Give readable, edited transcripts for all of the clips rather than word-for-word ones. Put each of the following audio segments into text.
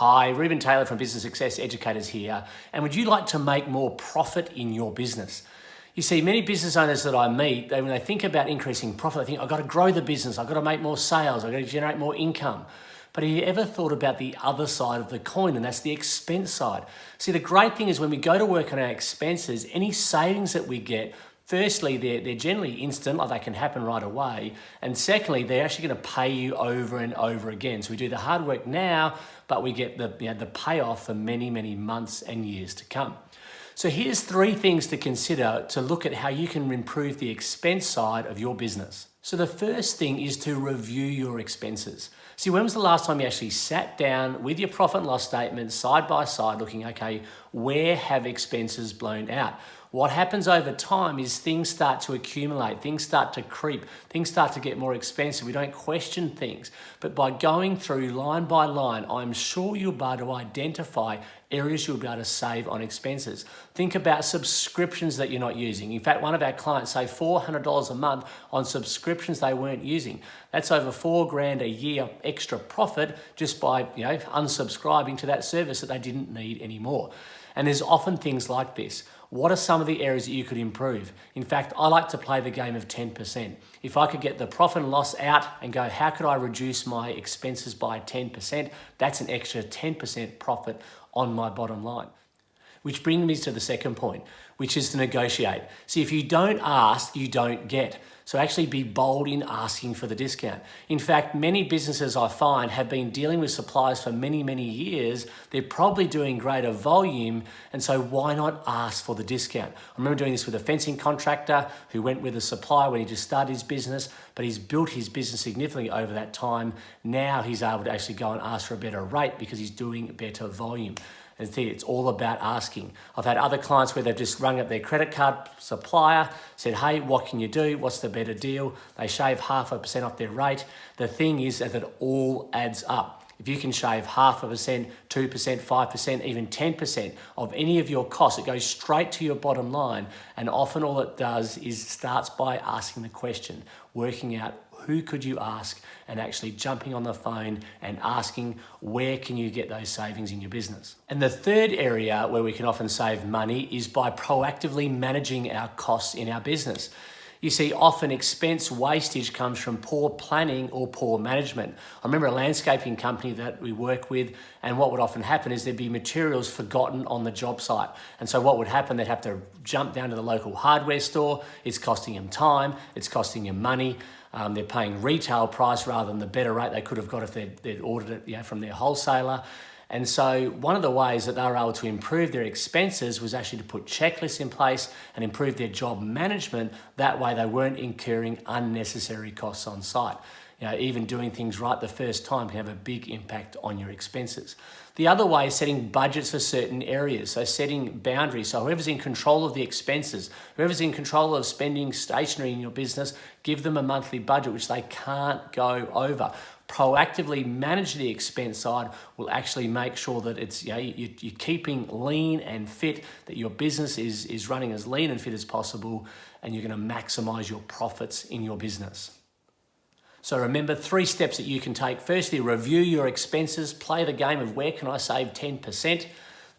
Hi, Ruben Taylor from Business Success Educators here. And would you like to make more profit in your business? You see, many business owners that I meet, when they think about increasing profit, they think, I've got to grow the business, I've got to make more sales, I've got to generate more income. But have you ever thought about the other side of the coin, and that's the expense side? See, the great thing is when we go to work on our expenses, any savings that we get, firstly, they're generally instant, like they can happen right away. And secondly, they're actually going to pay you over and over again. So we do the hard work now, but we get the payoff for many, many months and years to come. So here's 3 things to consider to look at how you can improve the expense side of your business. So the first thing is to review your expenses. See, when was the last time you actually sat down with your profit and loss statement side by side looking, okay, where have expenses blown out? What happens over time is things start to accumulate, things start to creep, things start to get more expensive. We don't question things, but by going through line by line, I'm sure you'll be able to identify areas you'll be able to save on expenses. Think about subscriptions that you're not using. In fact, one of our clients saved $400 a month on subscriptions they weren't using. That's over $4,000 a year extra profit just by unsubscribing to that service that they didn't need anymore. And there's often things like this. What are some of the areas that you could improve? In fact, I like to play the game of 10%. If I could get the profit and loss out and go, how could I reduce my expenses by 10%? That's an extra 10% profit on my bottom line. Which brings me to the second point, which is to negotiate. See, if you don't ask, you don't get. So actually be bold in asking for the discount. In fact, many businesses I find have been dealing with suppliers for many, many years. They're probably doing greater volume, and so why not ask for the discount? I remember doing this with a fencing contractor who went with a supplier when he just started his business, but he's built his business significantly over that time. Now he's able to actually go and ask for a better rate because he's doing better volume. And see, it's all about asking. I've had other clients where they've just rung up their credit card supplier, said, hey, what can you do? What's the better deal? They shave 0.5% off their rate. The thing is that it all adds up. If you can shave 0.5%, 2%, 5%, even 10% of any of your costs, it goes straight to your bottom line. And often all it does is starts by asking the question, working out who could you ask, and actually jumping on the phone and asking where can you get those savings in your business. And the third area where we can often save money is by proactively managing our costs in our business. You see, often expense wastage comes from poor planning or poor management. I remember a landscaping company that we work with, and what would often happen is there'd be materials forgotten on the job site. And so what would happen, they'd have to jump down to the local hardware store. It's costing them time, it's costing them money. They're paying retail price rather than the better rate they could have got if they'd ordered it from their wholesaler. And so one of the ways that they were able to improve their expenses was actually to put checklists in place and improve their job management. That way they weren't incurring unnecessary costs on site. Even doing things right the first time can have a big impact on your expenses. The other way is setting budgets for certain areas. So setting boundaries. So whoever's in control of the expenses, whoever's in control of spending stationery in your business, give them a monthly budget which they can't go over. Proactively manage the expense side will actually make sure that it's you're keeping lean and fit, that your business is running as lean and fit as possible, and you're going to maximize your profits in your business. So remember 3 steps that you can take. Firstly, review your expenses, play the game of where can I save 10%,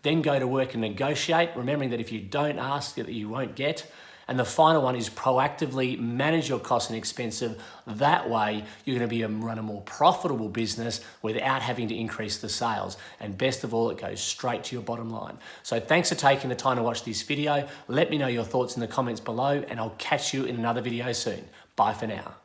then go to work and negotiate, remembering that if you don't ask, that you won't get. And the final one is proactively manage your costs and expenses. That way, you're going to be run a more profitable business without having to increase the sales. And best of all, it goes straight to your bottom line. So thanks for taking the time to watch this video. Let me know your thoughts in the comments below, and I'll catch you in another video soon. Bye for now.